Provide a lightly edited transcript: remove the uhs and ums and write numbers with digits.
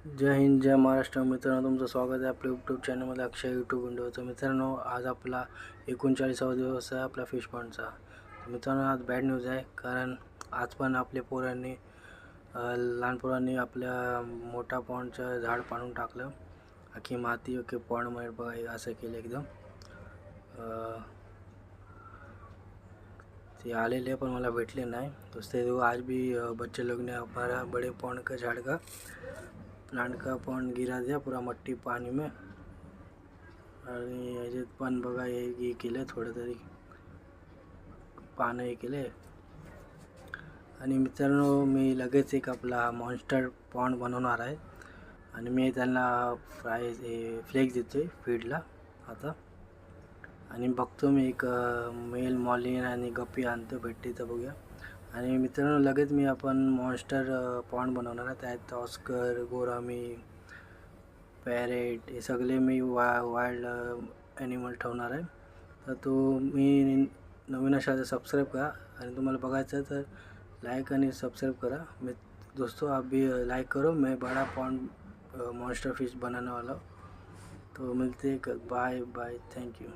जय हिंद, जय महाराष्ट्र. मित्रांनो, तुमचं स्वागत आहे आपल्या यूट्यूब चॅनलमध्ये, अक्षय यूट्यूब विंडोचं. मित्रांनो, आज आपला 39वा दिवस आहे आपला फिश पॉंडचा. मित्रांनो, आज बॅड न्यूज आहे, कारण आज पण आपल्या पोरांनी लहान पोरांनी आपल्या मोठा पॉंडचं झाड पाडून टाकलं. अख्खी माती ओके पॉंडमध्ये बघा असं केलं एकदम. ते आलेले पण मला भेटले नाही. दोस्ते आज भी बच्चे लोग ने हमारा बड़े पॉन्ड का झाड़ का प्लांट का पॉन्ड गिरा दिया पूरा मट्टी पानी में. आणि याच्यात पण बघा हे केलं थोडं तरी पानं हे केले. आणि मित्रांनो, मी लगेच एक आपला मॉन्स्टर पॉन्ड बनवणार आहे आणि मी त्यांना फ्लेक्स देतोय फीडला आता. आणि बघतो मी एक मेल मॉलिन आणि गप्पी आणतो, भेटते तर बघूया. आणि मित्रांनो, लगेच मी आपण मॉन्स्टर पॉन्ड बनवणार आहे. त्यात ऑस्कर, गोरामी, पॅरेट हे सगळे मी वाईल्ड ॲनिमल ठेवणार आहे. तर तो मी नवीन असाल तर सबस्क्राईब करा आणि तुम्हाला बघायचं तर लाइक आणि सब्सक्राइब करा. मैं दोस्तों, आप भी लाइक करो. मैं बड़ा पॉन्ड मॉन्स्टर फिश बनाने वाला हूँ. तो मिलते हैं, बाय बाय, थैंक यू.